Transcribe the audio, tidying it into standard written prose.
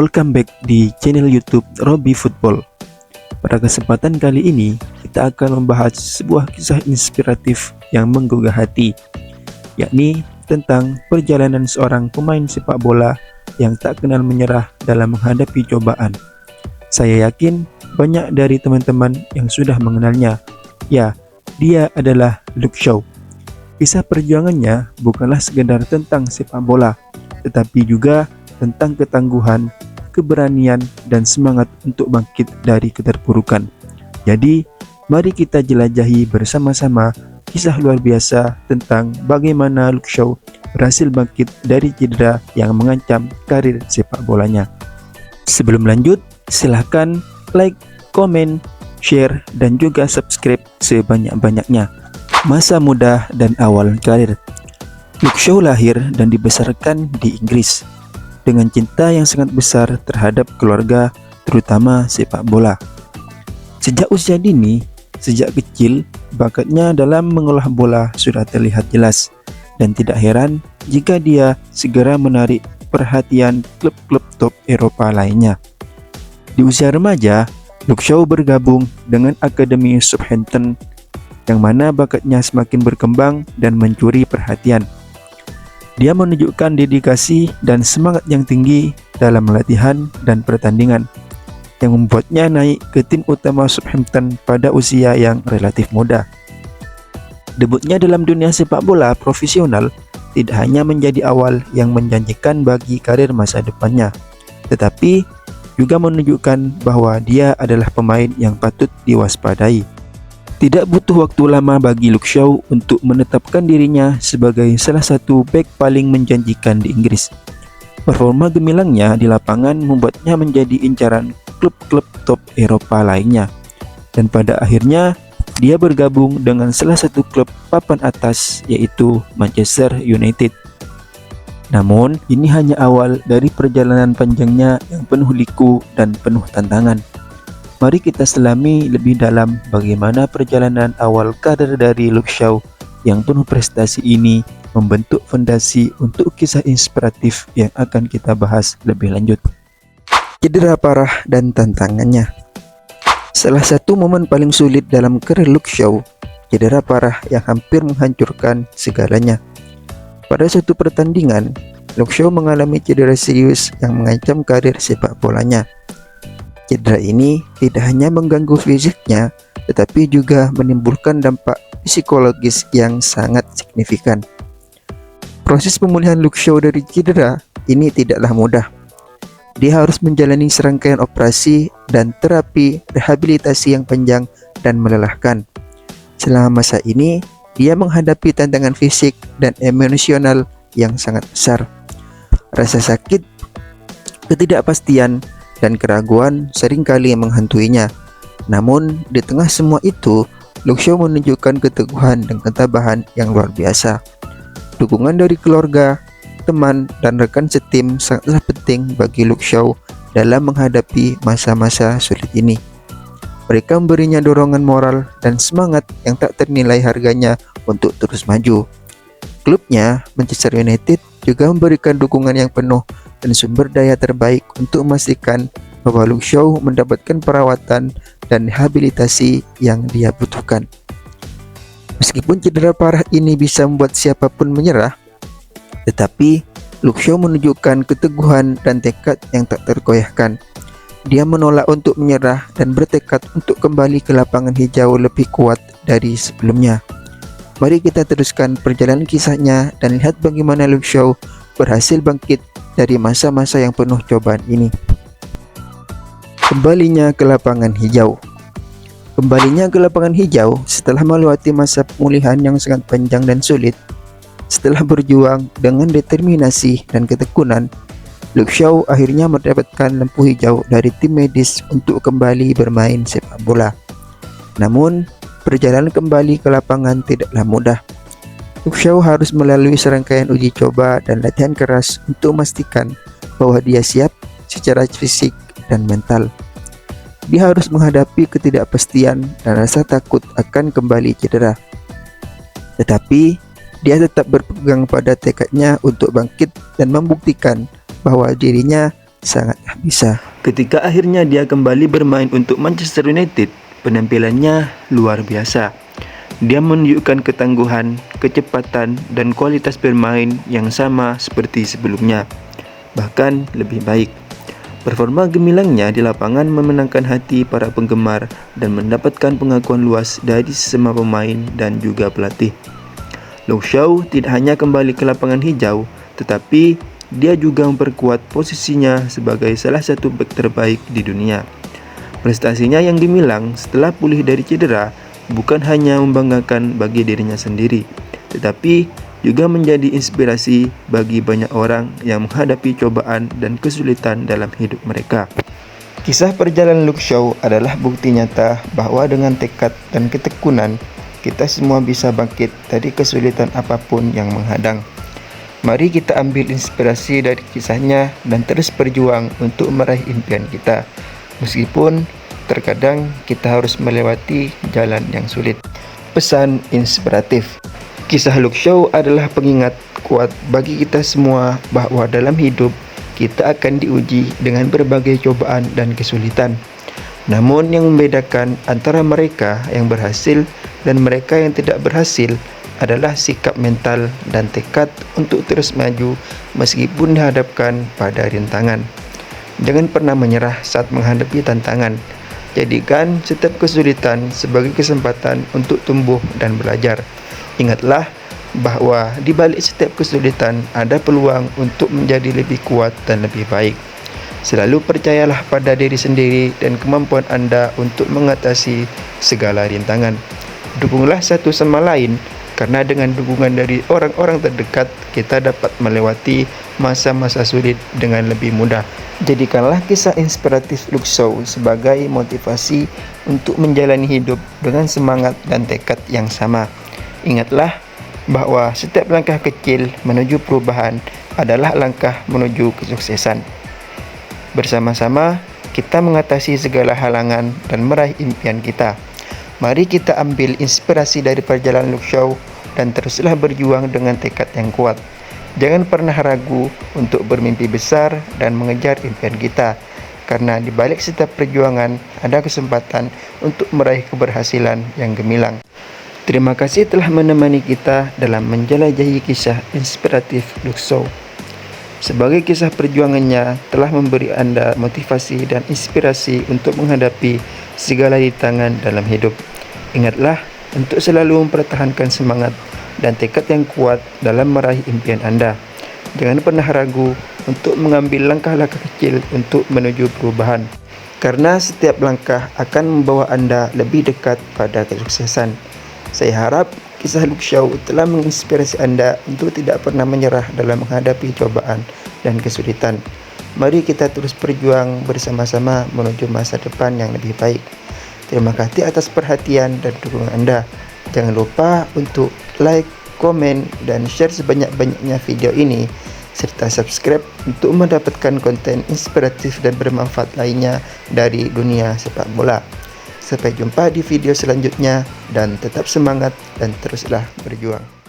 welcome back di channel YouTube Robby Football. Pada kesempatan kali ini, kita akan membahas sebuah kisah inspiratif yang menggugah hati, yakni tentang perjalanan seorang pemain sepak bola yang tak kenal menyerah dalam menghadapi cobaan. Saya yakin banyak dari teman-teman yang sudah mengenalnya. Ya, dia adalah Luke Shaw. Kisah perjuangannya bukanlah sekedar tentang sepak bola, tetapi juga tentang ketangguhan, keberanian, dan semangat untuk bangkit dari keterpurukan. Jadi, mari kita jelajahi bersama-sama kisah luar biasa tentang bagaimana Luke Shaw berhasil bangkit dari cedera yang mengancam karir sepak bolanya. Sebelum lanjut, silahkan like, komen, share, dan juga subscribe sebanyak-banyaknya. Masa muda dan awal karir. Luke Shaw lahir dan dibesarkan di Inggris dengan cinta yang sangat besar terhadap keluarga, terutama sepak bola. Sejak usia dini, sejak kecil, bakatnya dalam mengolah bola sudah terlihat jelas, dan tidak heran jika dia segera menarik perhatian klub-klub top Eropa lainnya. Di usia remaja, Luke Shaw bergabung dengan Akademi Southampton, yang mana bakatnya semakin berkembang dan mencuri perhatian. Dia menunjukkan dedikasi dan semangat yang tinggi dalam latihan dan pertandingan, yang membuatnya naik ke tim utama Southampton pada usia yang relatif muda. Debutnya dalam dunia sepak bola profesional tidak hanya menjadi awal yang menjanjikan bagi karir masa depannya, tetapi juga menunjukkan bahwa dia adalah pemain yang patut diwaspadai. Tidak butuh waktu lama bagi Luke Shaw untuk menetapkan dirinya sebagai salah satu bek paling menjanjikan di Inggris. Performa gemilangnya di lapangan membuatnya menjadi incaran klub-klub top Eropa lainnya. Dan pada akhirnya, dia bergabung dengan salah satu klub papan atas, yaitu Manchester United. Namun, ini hanya awal dari perjalanan panjangnya yang penuh liku dan penuh tantangan. Mari kita selami lebih dalam bagaimana perjalanan awal karir dari Luke Shaw yang penuh prestasi ini membentuk fondasi untuk kisah inspiratif yang akan kita bahas lebih lanjut. Cedera parah dan tantangannya. Salah satu momen paling sulit dalam karir Luke Shaw, cedera parah yang hampir menghancurkan segalanya. Pada suatu pertandingan, Luke Shaw mengalami cedera serius yang mengancam karir sepak bolanya. Cedera ini tidak hanya mengganggu fisiknya, tetapi juga menimbulkan dampak psikologis yang sangat signifikan. Proses pemulihan Luke Shaw dari cedera ini tidaklah mudah. Dia harus menjalani serangkaian operasi dan terapi rehabilitasi yang panjang dan melelahkan. Selama masa ini, dia menghadapi tantangan fisik dan emosional yang sangat besar. Rasa sakit, ketidakpastian, dan keraguan seringkali menghantuinya. Namun, di tengah semua itu, Luke Shaw menunjukkan keteguhan dan ketabahan yang luar biasa. Dukungan dari keluarga, teman, dan rekan setim sangatlah penting bagi Luke Shaw dalam menghadapi masa-masa sulit ini. Mereka memberinya dorongan moral dan semangat yang tak ternilai harganya untuk terus maju. Klubnya, Manchester United, juga memberikan dukungan yang penuh dan sumber daya terbaik untuk memastikan bahwa Luke Shaw mendapatkan perawatan dan rehabilitasi yang dia butuhkan. Meskipun cedera parah ini bisa membuat siapapun menyerah, tetapi Luke Shaw menunjukkan keteguhan dan tekad yang tak tergoyahkan. Dia menolak untuk menyerah dan bertekad untuk kembali ke lapangan hijau lebih kuat dari sebelumnya. Mari kita teruskan perjalanan kisahnya dan lihat bagaimana Luke Shaw berhasil bangkit dari masa-masa yang penuh cobaan ini. Kembalinya ke lapangan hijau. Kembalinya ke lapangan hijau setelah melewati masa pemulihan yang sangat panjang dan sulit. Setelah berjuang dengan determinasi dan ketekunan, Luke Shaw akhirnya mendapatkan lampu hijau dari tim medis untuk kembali bermain sepak bola. Namun, perjalanan kembali ke lapangan tidaklah mudah. Luke Shaw harus melalui serangkaian uji coba dan latihan keras untuk memastikan bahwa dia siap secara fisik dan mental. Dia harus menghadapi ketidakpastian dan rasa takut akan kembali cedera. Tetapi, dia tetap berpegang pada tekadnya untuk bangkit dan membuktikan bahwa dirinya sangatlah bisa. Ketika akhirnya dia kembali bermain untuk Manchester United, penampilannya luar biasa. Dia menunjukkan ketangguhan, kecepatan, dan kualitas bermain yang sama seperti sebelumnya, bahkan lebih baik. Performa gemilangnya di lapangan memenangkan hati para penggemar dan mendapatkan pengakuan luas dari sesama pemain dan juga pelatih. Luke Shaw tidak hanya kembali ke lapangan hijau, tetapi dia juga memperkuat posisinya sebagai salah satu bek terbaik di dunia. Prestasinya yang gemilang setelah pulih dari cedera bukan hanya membanggakan bagi dirinya sendiri, tetapi juga menjadi inspirasi bagi banyak orang yang menghadapi cobaan dan kesulitan dalam hidup mereka. Kisah perjalanan Luke Shaw adalah bukti nyata bahwa dengan tekad dan ketekunan, kita semua bisa bangkit dari kesulitan apapun yang menghadang. Mari kita ambil inspirasi dari kisahnya dan terus berjuang untuk meraih impian kita, meskipun terkadang kita harus melewati jalan yang sulit. Pesan inspiratif. Kisah Luke Shaw adalah pengingat kuat bagi kita semua bahwa dalam hidup kita akan diuji dengan berbagai cobaan dan kesulitan. Namun yang membedakan antara mereka yang berhasil dan mereka yang tidak berhasil adalah sikap mental dan tekad untuk terus maju meskipun dihadapkan pada rintangan. Jangan pernah menyerah saat menghadapi tantangan. Jadikan setiap kesulitan sebagai kesempatan untuk tumbuh dan belajar. Ingatlah bahwa di balik setiap kesulitan ada peluang untuk menjadi lebih kuat dan lebih baik. Selalu percayalah pada diri sendiri dan kemampuan Anda untuk mengatasi segala rintangan. Dukunglah satu sama lain, karena dengan dukungan dari orang-orang terdekat, kita dapat melewati masa-masa sulit dengan lebih mudah. Jadikanlah kisah inspiratif Luke Shaw sebagai motivasi untuk menjalani hidup dengan semangat dan tekad yang sama. Ingatlah bahwa setiap langkah kecil menuju perubahan adalah langkah menuju kesuksesan. Bersama-sama kita mengatasi segala halangan dan meraih impian kita. Mari kita ambil inspirasi dari perjalanan Luke Shaw dan teruslah berjuang dengan tekad yang kuat. Jangan pernah ragu untuk bermimpi besar dan mengejar impian kita, karena di balik setiap perjuangan ada kesempatan untuk meraih keberhasilan yang gemilang. Terima kasih telah menemani kita dalam menjelajahi kisah inspiratif Luke Shaw. Sebagai kisah perjuangannya telah memberi Anda motivasi dan inspirasi untuk menghadapi segala rintangan dalam hidup. Ingatlah untuk selalu mempertahankan semangat dan tekad yang kuat dalam meraih impian Anda. Jangan pernah ragu untuk mengambil langkah-langkah kecil untuk menuju perubahan, karena setiap langkah akan membawa Anda lebih dekat pada kesuksesan. Saya harap kisah Luke Shaw telah menginspirasi Anda untuk tidak pernah menyerah dalam menghadapi cobaan dan kesulitan. Mari kita terus berjuang bersama-sama menuju masa depan yang lebih baik. Terima kasih atas perhatian dan dukungan Anda. Jangan lupa untuk like, komen, dan share sebanyak-banyaknya video ini, serta subscribe untuk mendapatkan konten inspiratif dan bermanfaat lainnya dari dunia sepak bola. Sampai jumpa di video selanjutnya dan tetap semangat dan teruslah berjuang.